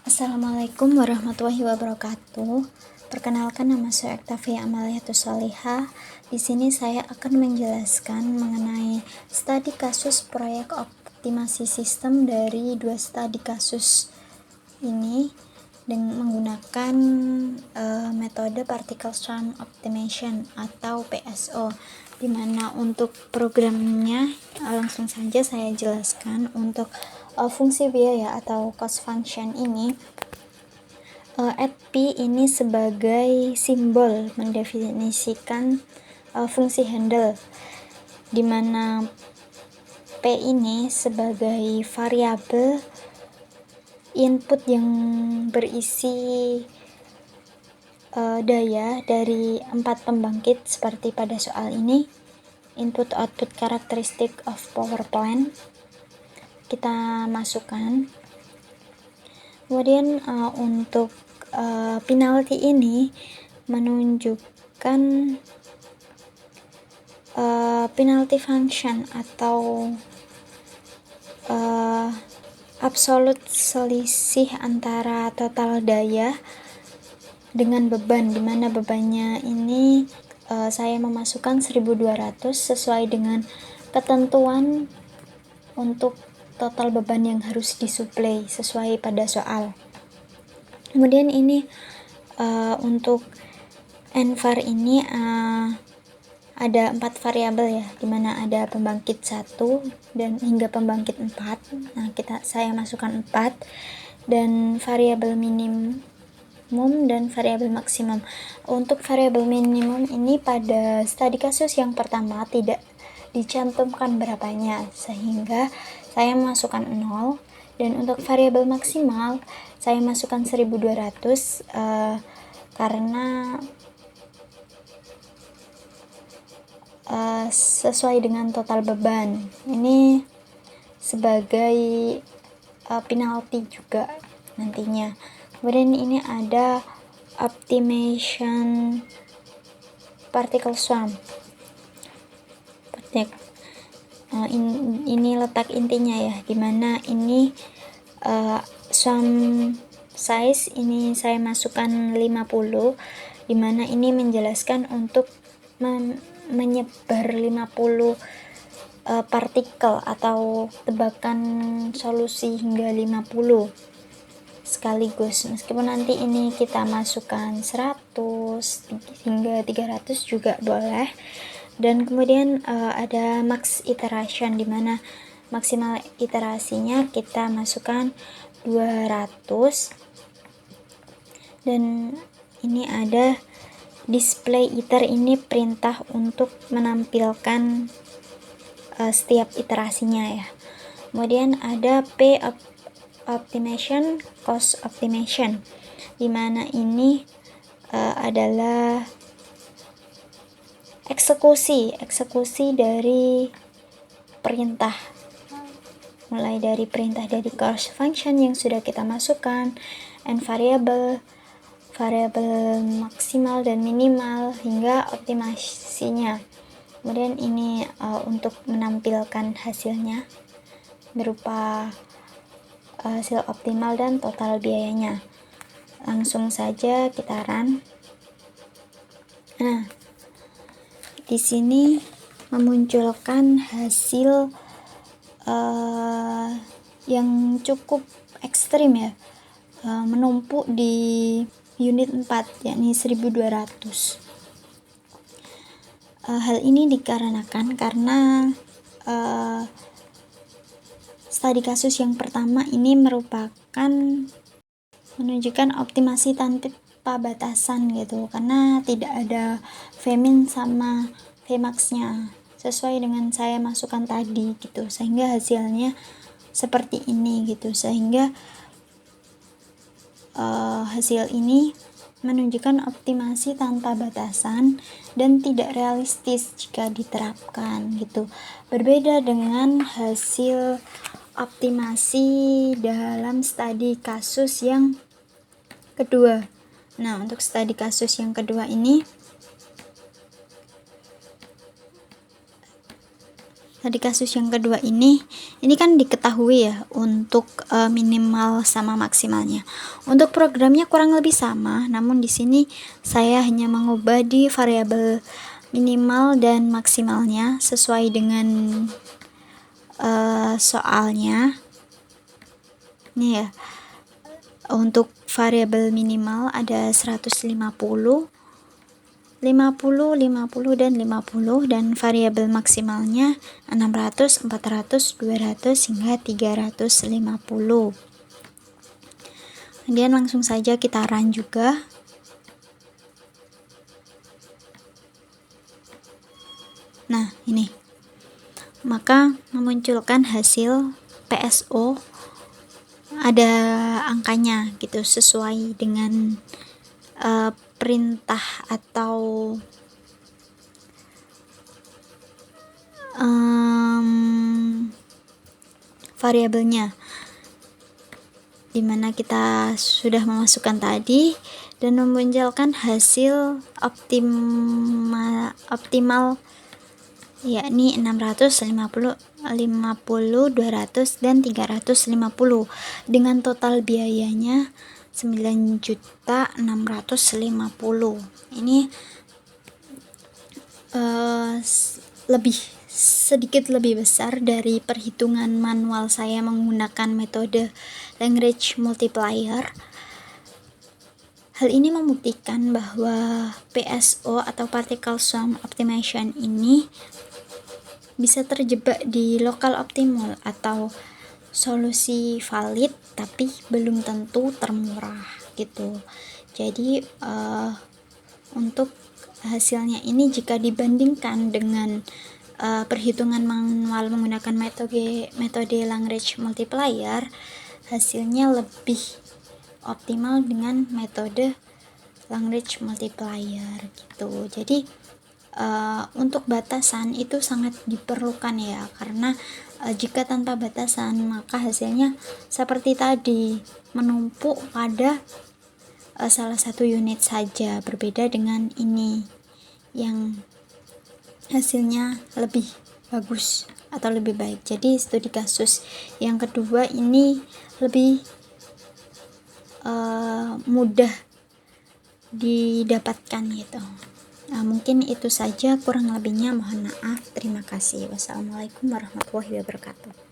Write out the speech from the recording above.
Assalamualaikum warahmatullahi wabarakatuh. Perkenalkan, nama saya Ektavia Amaliatus Solihah. Di sini saya akan menjelaskan mengenai studi kasus proyek optimasi sistem dari dua studi kasus ini dengan menggunakan metode particle swarm optimization atau PSO, dimana untuk programnya langsung saja saya jelaskan. Untuk fungsi biaya atau cost function ini, P ini sebagai simbol mendefinisikan fungsi handle, dimana P ini sebagai variabel input yang berisi daya dari 4 pembangkit seperti pada soal ini. Input output characteristic of power plant kita masukkan. Kemudian untuk penalty ini menunjukkan penalty function atau absolute selisih antara total daya dengan beban, dimana bebannya ini saya memasukkan 1200 sesuai dengan ketentuan untuk total beban yang harus disuplai sesuai pada soal. Kemudian ini untuk NVAR ini ada 4 variabel ya, dimana ada pembangkit 1 dan hingga pembangkit 4. Nah, saya masukkan 4 dan variabel minimum dan variabel maksimum. Untuk variabel minimum ini pada studi kasus yang pertama tidak dicantumkan berapanya, sehingga saya masukkan 0. Dan untuk variabel maksimal saya masukkan 1200 karena sesuai dengan total beban. Ini sebagai penalty juga nantinya. Kemudian ini ada optimization particle swarm. Ini letak intinya ya, dimana ini swarm size ini saya masukkan 50, dimana ini menjelaskan untuk menyebar 50 partikel atau tebakan solusi hingga 50 sekaligus. Meskipun nanti ini kita masukkan 100 hingga 300 juga boleh. Dan kemudian ada max iteration, dimana maksimal iterasinya kita masukkan 200. Dan ini ada display iter, ini perintah untuk menampilkan setiap iterasinya ya. Kemudian ada P optimization, cost optimization, dimana ini adalah eksekusi dari perintah, mulai dari perintah dari cost function yang sudah kita masukkan, and variable maksimal dan minimal hingga optimasinya. Kemudian ini untuk menampilkan hasilnya berupa hasil optimal dan total biayanya. Langsung saja kita run. Nah, di sini memunculkan hasil yang cukup ekstrim ya, menumpuk di unit 4 yakni 1200. Hal ini dikarenakan karena studi kasus yang pertama ini merupakan menunjukkan optimasi tanpa batasan gitu, karena tidak ada Vmin sama Vmax-nya sesuai dengan saya masukkan tadi gitu, sehingga hasilnya seperti ini gitu. Sehingga hasil ini menunjukkan optimasi tanpa batasan dan tidak realistis jika diterapkan gitu. Berbeda dengan hasil optimasi dalam studi kasus yang kedua. Nah, untuk studi kasus yang kedua ini Tadi kasus yang kedua ini kan diketahui ya untuk minimal sama maksimalnya. Untuk programnya kurang lebih sama, namun di sini saya hanya mengubah di variabel minimal dan maksimalnya sesuai dengan soalnya. Ini ya, untuk variabel minimal ada 150, 50, 50 dan 50, dan variabel maksimalnya 600, 400, 200 hingga 350. Kemudian langsung saja kita run juga. Nah, ini. Maka memunculkan hasil PSO, ada angkanya gitu sesuai dengan perintah atau variabelnya, dimana kita sudah memasukkan tadi dan memunculkan hasil optimal yakni 650, 50, 200 dan 350 dengan total biayanya 9.650. Ini sedikit lebih besar dari perhitungan manual saya menggunakan metode language multiplier. Hal ini membuktikan bahwa PSO atau particle sum optimization ini bisa terjebak di local optimal atau solusi valid tapi belum tentu termurah gitu. Jadi untuk hasilnya ini jika dibandingkan dengan perhitungan manual menggunakan metode language multiplier, hasilnya lebih optimal dengan metode language multiplier gitu. Jadi untuk batasan itu sangat diperlukan ya, karena jika tanpa batasan maka hasilnya seperti tadi menumpuk pada salah satu unit saja, berbeda dengan ini yang hasilnya lebih bagus atau lebih baik. Jadi studi kasus yang kedua ini lebih mudah didapatkan gitu. Nah, mungkin itu saja, kurang lebihnya mohon maaf. Terima kasih. Wassalamualaikum warahmatullahi wabarakatuh.